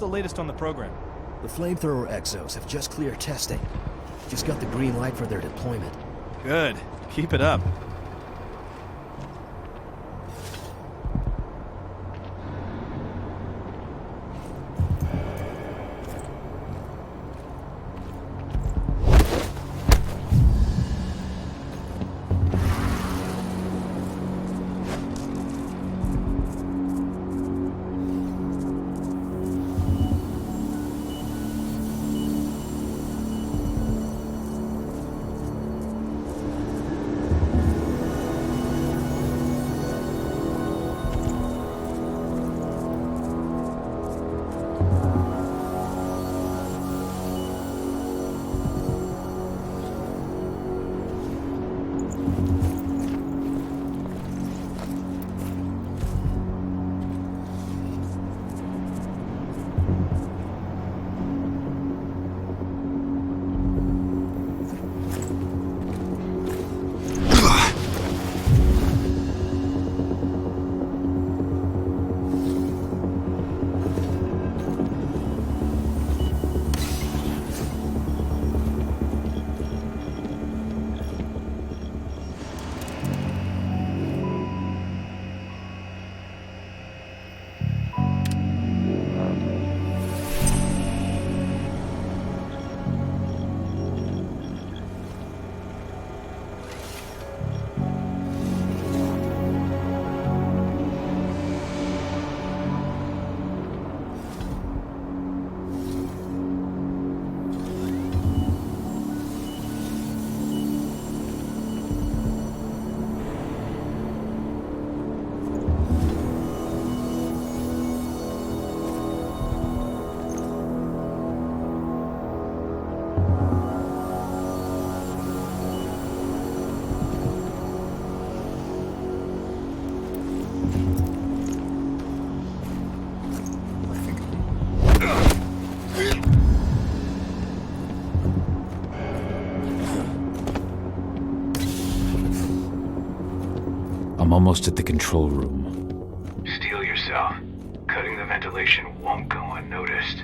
the latest on the program? The flamethrower exos have just cleared testing. Just got the green light for their deployment. Good. Keep it up. I'm almost at the control room. Steel yourself. Cutting the ventilation won't go unnoticed.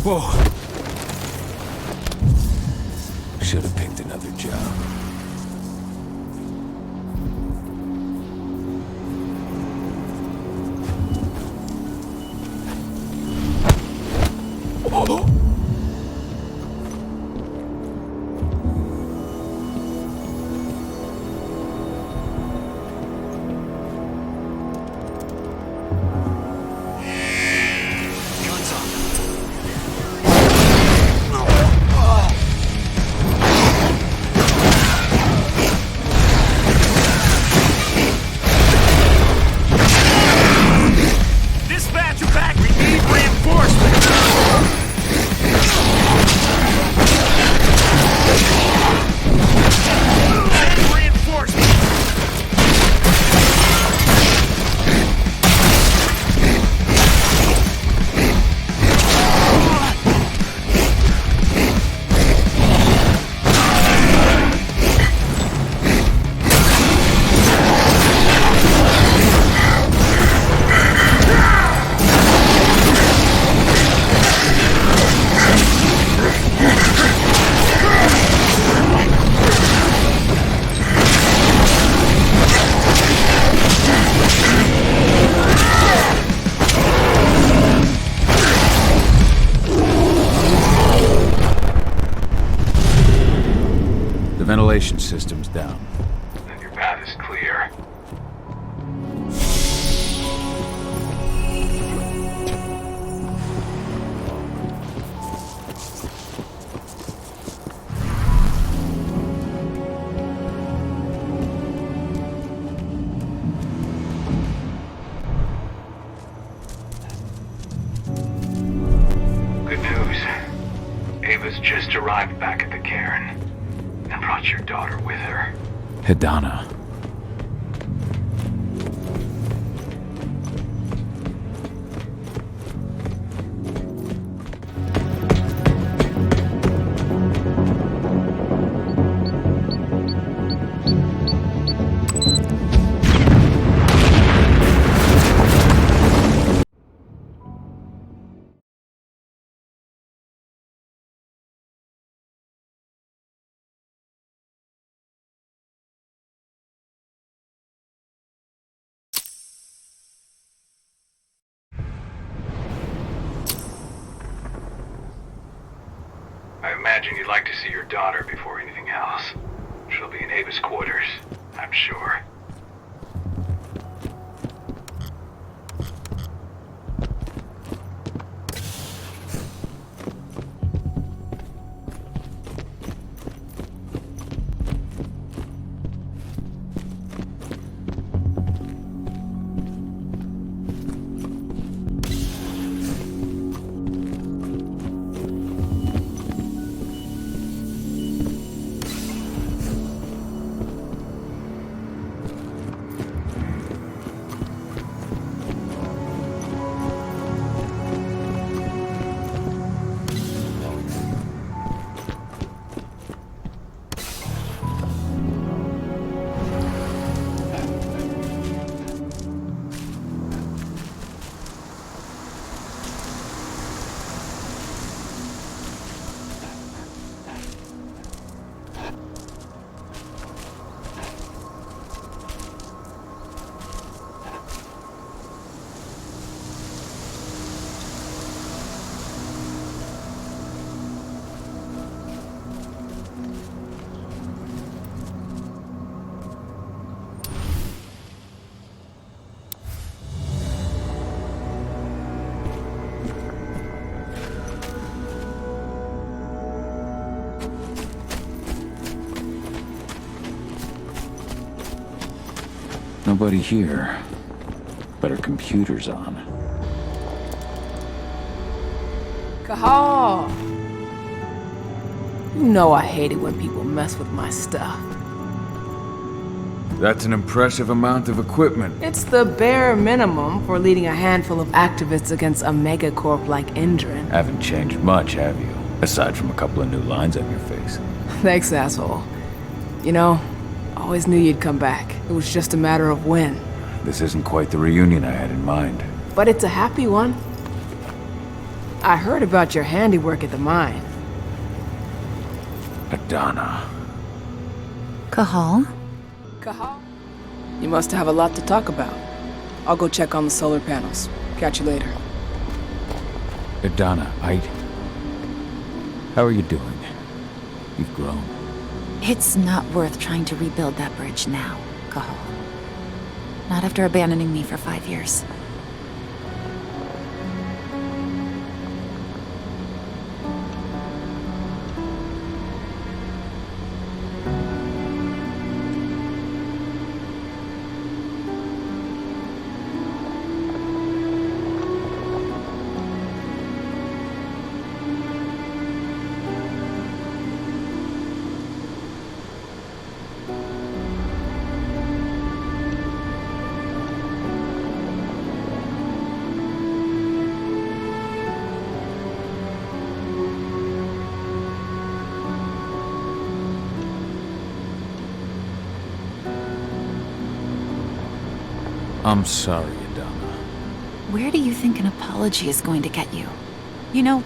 Whoa. Should have picked another job. The ventilation system's down. Then your path is clear. Good news. Ava's just arrived back at the cairn. And brought your daughter with her. Hidana. I imagine you'd like to see your daughter before anything else. She'll be in Ava's quarters, I'm sure. Nobody here. But her computer's on. Kahal! You know I hate it when people mess with my stuff. That's an impressive amount of equipment. It's the bare minimum for leading a handful of activists against a megacorp like Indran. Haven't changed much, have you? Aside from a couple of new lines on your face. Thanks, asshole. You know, always knew you'd come back. It was just a matter of when. This isn't quite the reunion I had in mind. But it's a happy one. I heard about your handiwork at the mine. Adana. Cahal? Cahal? You must have a lot to talk about. I'll go check on the solar panels. Catch you later. Adana, how are you doing? You've grown. It's not worth trying to rebuild that bridge now, Cahal. Not after abandoning me for 5 years. I'm sorry, Adana. Where do you think an apology is going to get you? You know,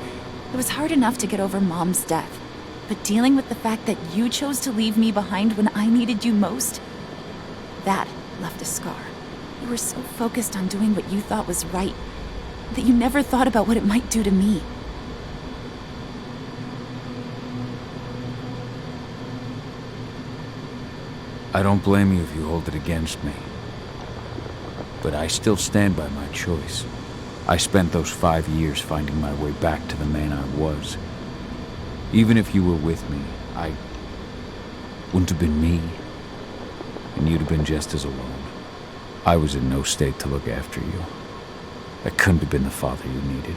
it was hard enough to get over Mom's death, but dealing with the fact that you chose to leave me behind when I needed you most, that left a scar. You were so focused on doing what you thought was right, that you never thought about what it might do to me. I don't blame you if you hold it against me. But I still stand by my choice. I spent those 5 years finding my way back to the man I was. Even if you were with me, I wouldn't have been me. And you'd have been just as alone. I was in no state to look after you. I couldn't have been the father you needed.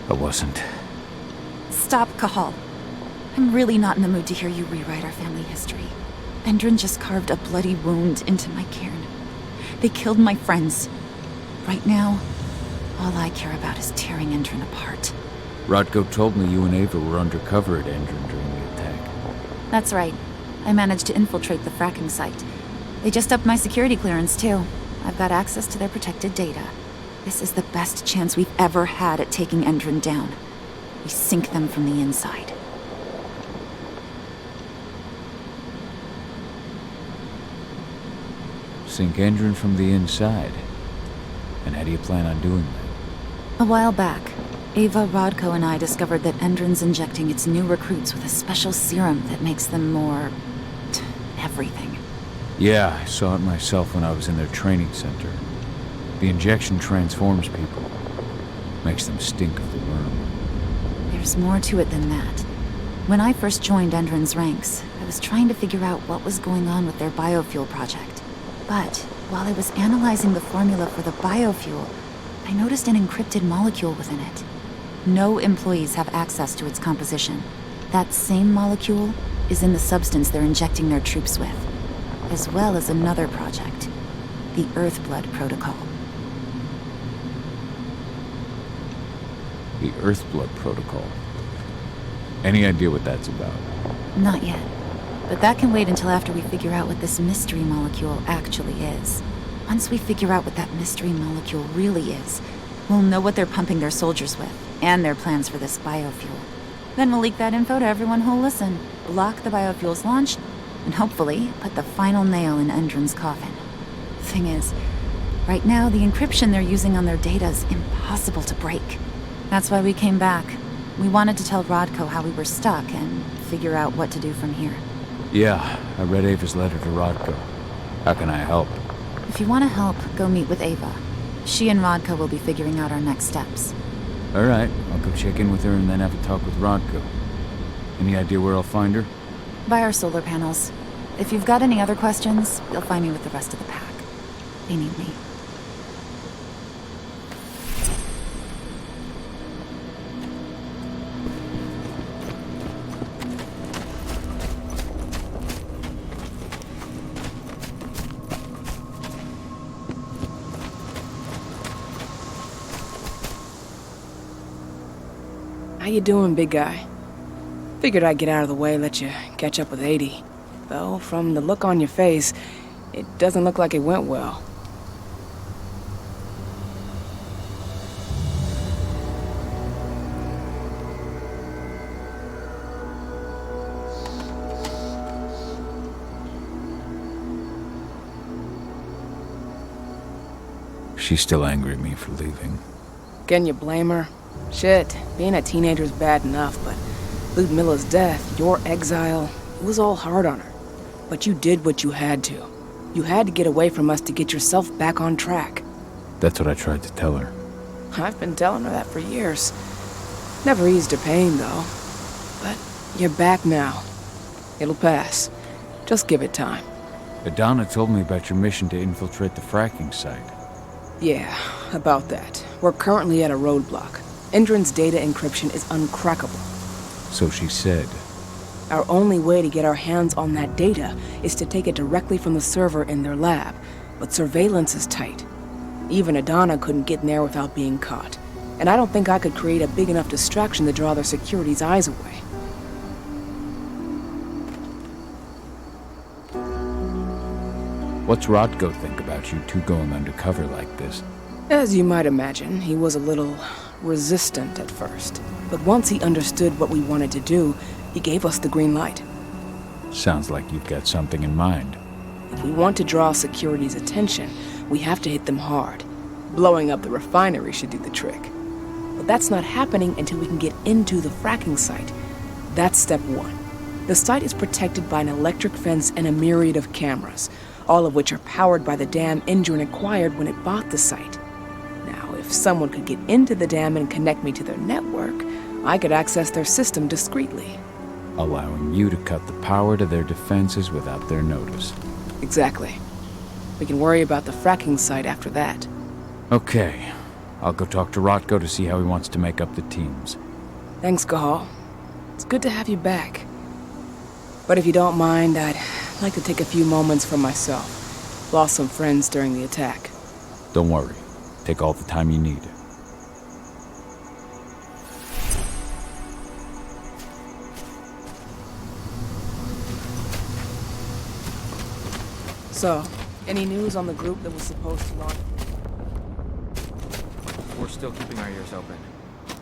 I wasn't. Stop, Cahal. I'm really not in the mood to hear you rewrite our family history. Endron just carved a bloody wound into my cairn. They killed my friends. Right now, all I care about is tearing Endron apart. Rodko told me you and Ava were undercover at Endron during the attack. That's right. I managed to infiltrate the fracking site. They just upped my security clearance, too. I've got access to their protected data. This is the best chance we've ever had at taking Endron down. We sink them from the inside. Sink Endron from the inside. And how do you plan on doing that? A while back, Ava, Rodko, and I discovered that Endron's injecting its new recruits with a special serum that makes them more... everything. Yeah, I saw it myself when I was in their training center. The injection transforms people. Makes them stink of the worm. There's more to it than that. When I first joined Endron's ranks, I was trying to figure out what was going on with their biofuel project. But while I was analyzing the formula for the biofuel, I noticed an encrypted molecule within it. No employees have access to its composition. That same molecule is in the substance they're injecting their troops with, as well as another project, the Earthblood Protocol. The Earthblood Protocol. Any idea what that's about? Not yet. But that can wait until after we figure out what this mystery molecule actually is. Once we figure out what that mystery molecule really is, we'll know what they're pumping their soldiers with, and their plans for this biofuel. Then we'll leak that info to everyone who'll listen, block the biofuel's launch, and hopefully put the final nail in Endron's coffin. Thing is, right now the encryption they're using on their data is impossible to break. That's why we came back. We wanted to tell Rodko how we were stuck and figure out what to do from here. Yeah, I read Ava's letter to Rodko. How can I help? If you want to help, go meet with Ava. She and Rodko will be figuring out our next steps. Alright, I'll go check in with her and then have a talk with Rodko. Any idea where I'll find her? By our solar panels. If you've got any other questions, you'll find me with the rest of the pack. They need me. How you doing, big guy? Figured I'd get out of the way, let you catch up with 80. Though, from the look on your face, it doesn't look like it went well. She's still angry at me for leaving. Can you blame her? Shit, being a teenager's bad enough, but Ludmilla's death, your exile, it was all hard on her. But you did what you had to. You had to get away from us to get yourself back on track. That's what I tried to tell her. I've been telling her that for years. Never eased her pain, though. But you're back now. It'll pass. Just give it time. Adana told me about your mission to infiltrate the fracking site. Yeah, about that. We're currently at a roadblock. Endron's data encryption is uncrackable. So she said. Our only way to get our hands on that data is to take it directly from the server in their lab, but surveillance is tight. Even Adana couldn't get in there without being caught. And I don't think I could create a big enough distraction to draw their security's eyes away. What's Rodko think about you two going undercover like this? As you might imagine, he was a little resistant at first. But once he understood what we wanted to do, he gave us the green light. Sounds like you've got something in mind. If we want to draw security's attention, we have to hit them hard. Blowing up the refinery should do the trick. But that's not happening until we can get into the fracking site. That's step one. The site is protected by an electric fence and a myriad of cameras, all of which are powered by the dam Endron acquired when it bought the site. Now, if someone could get into the dam and connect me to their network, I could access their system discreetly. Allowing you to cut the power to their defenses without their notice. Exactly. We can worry about the fracking site after that. Okay. I'll go talk to Rodko to see how he wants to make up the teams. Thanks, Gahal. It's good to have you back. But if you don't mind, I'd like to take a few moments for myself. Lost some friends during the attack. Don't worry. Take all the time you need. So, any news on the group that was supposed to launch? We're still keeping our ears open.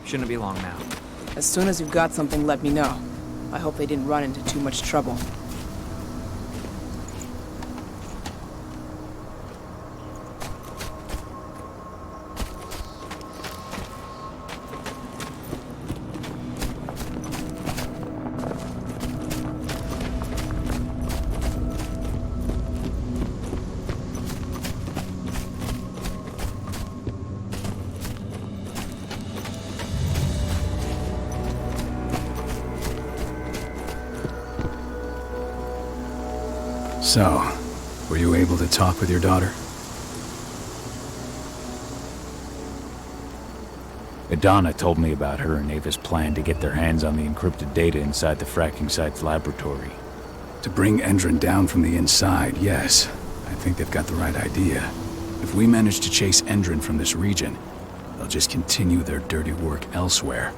Shouldn't be long now. As soon as you've got something, let me know. I hope they didn't run into too much trouble. So, were you able to talk with your daughter? Adana told me about her and Ava's plan to get their hands on the encrypted data inside the fracking site's laboratory. To bring Endron down from the inside, yes. I think they've got the right idea. If we manage to chase Endron from this region, they'll just continue their dirty work elsewhere.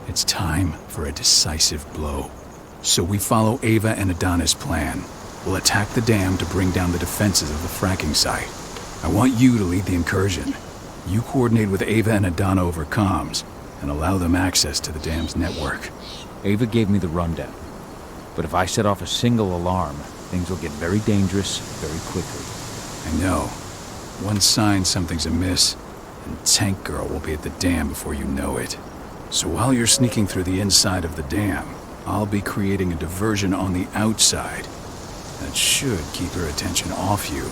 It's time for a decisive blow. So we follow Ava and Adana's plan. We'll attack the dam to bring down the defenses of the fracking site. I want you to lead the incursion. You coordinate with Ava and Adana over comms, and allow them access to the dam's network. Ava gave me the rundown. But if I set off a single alarm, things will get very dangerous very quickly. I know. One sign something's amiss, and Tank Girl will be at the dam before you know it. So while you're sneaking through the inside of the dam, I'll be creating a diversion on the outside. That should keep her attention off you.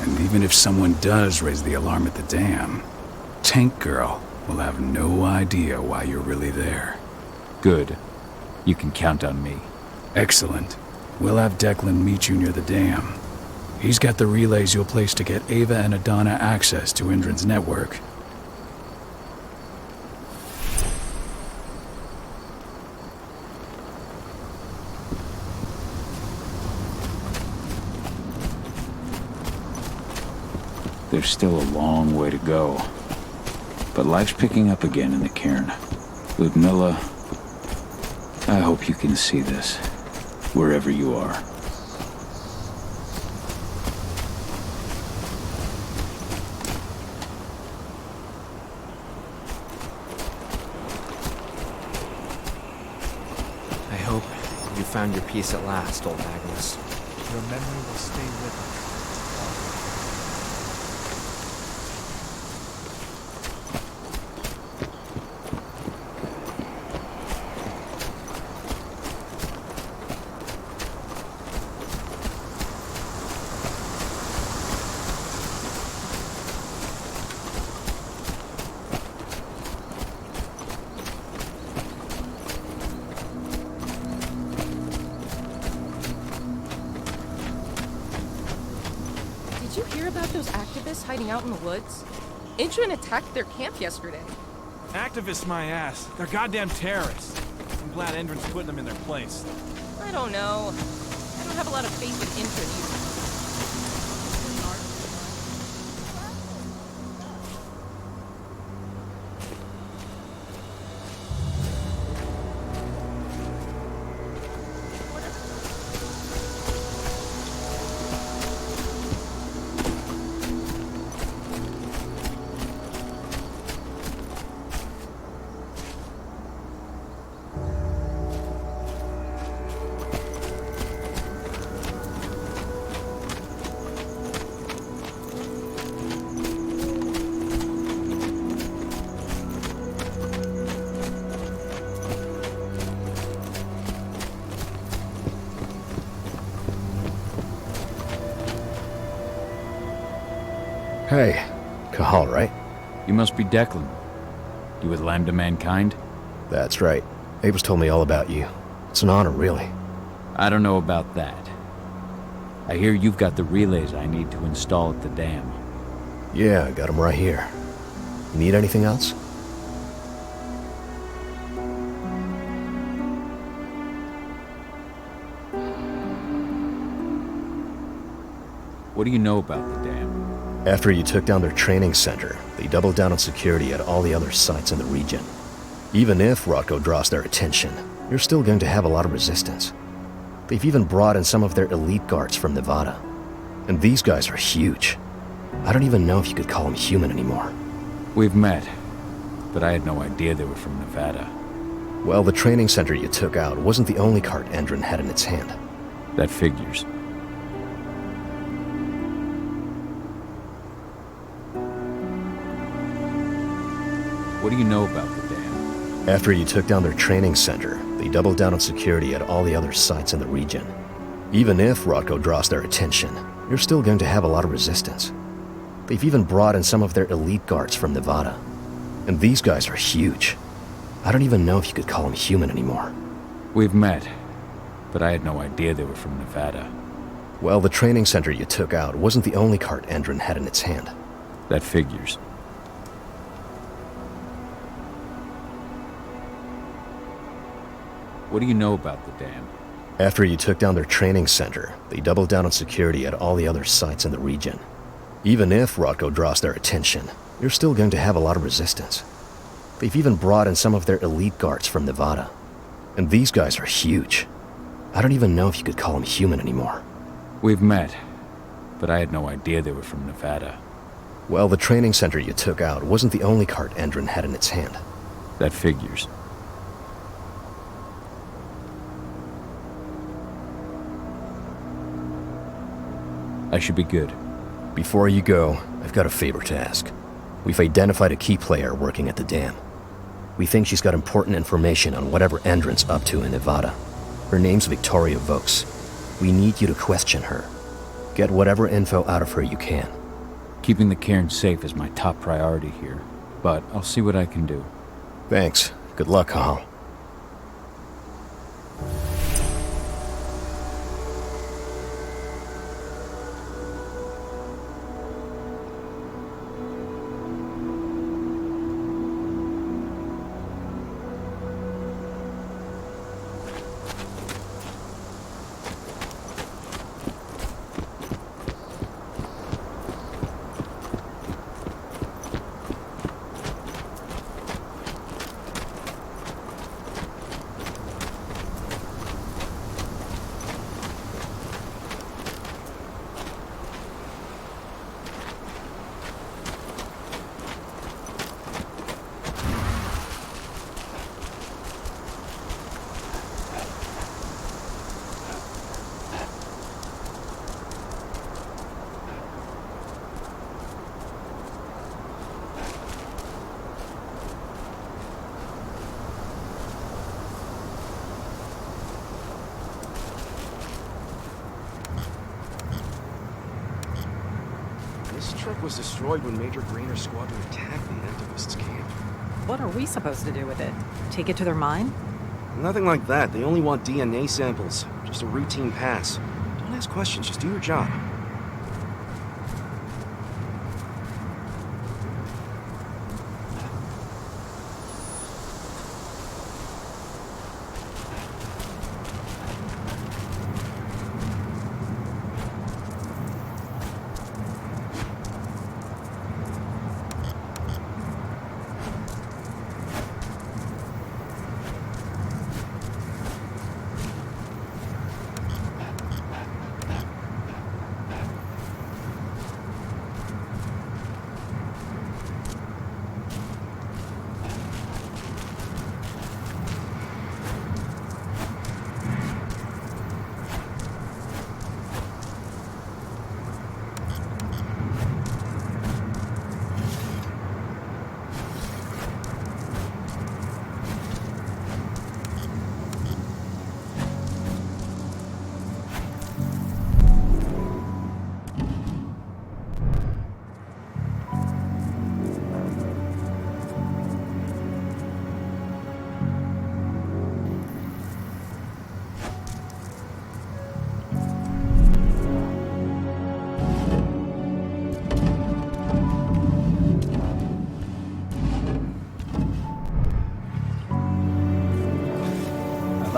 And even if someone does raise the alarm at the dam, Tank Girl will have no idea why you're really there. Good. You can count on me. Excellent. We'll have Declan meet you near the dam. He's got the relays you'll place to get Ava and Adana access to Endron's network. There's still a long way to go. But life's picking up again in the cairn. Ludmilla, I hope you can see this, wherever you are. I hope you found your peace at last, old Agnes. Your memory will stay with us. hiding out in the woods? Intrun attacked their camp yesterday. Activists, my ass. They're goddamn terrorists. I'm glad Endron's putting them in their place. I don't know. I don't have a lot of faith in Intrun either. Hey, Cahal, right? You must be Declan. You with Lambda Mankind? That's right. Ava's told me all about you. It's an honor, really. I don't know about that. I hear you've got the relays I need to install at the dam. Yeah, I got them right here. You need anything else? What do you know about the dam? After you took down their training center, they doubled down on security at all the other sites in the region. Even if Rotko draws their attention, you're still going to have a lot of resistance. They've even brought in some of their elite guards from Nevada. And these guys are huge. I don't even know if you could call them human anymore. We've met, but I had no idea they were from Nevada. Well, the training center you took out wasn't the only card Endron had in its hand. That figures. What do you know about the dam? After you took down their training center, they doubled down on security at all the other sites in the region. Even if Rotko draws their attention, you're still going to have a lot of resistance. They've even brought in some of their elite guards from Nevada. And these guys are huge. I don't even know if you could call them human anymore. We've met, but I had no idea they were from Nevada. Well, the training center you took out wasn't the only card Endron had in its hand. That figures. What do you know about the dam? After you took down their training center, they doubled down on security at all the other sites in the region. Even if Rotko draws their attention, you're still going to have a lot of resistance. They've even brought in some of their elite guards from Nevada. And these guys are huge. I don't even know if you could call them human anymore. We've met, but I had no idea they were from Nevada. Well, the training center you took out wasn't the only card Endron had in its hand. That figures. I should be good. Before you go, I've got a favor to ask. We've identified a key player working at the dam. We think she's got important information on whatever Endron's up to in Nevada. Her name's Victoria Vokes. We need you to question her. Get whatever info out of her you can. Keeping the cairn safe is my top priority here, but I'll see what I can do. Thanks. Good luck, Hal. This truck was destroyed when Major Grainer's squadron attacked the activists' camp. What are we supposed to do with it? Take it to their mine? Nothing like that. They only want DNA samples. Just a routine pass. Don't ask questions, just do your job.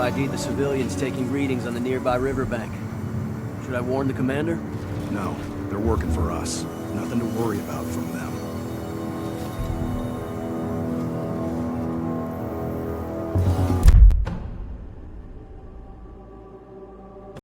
ID'd the civilians taking readings on the nearby riverbank. Should I warn the commander? No, they're working for us. Nothing to worry about from them.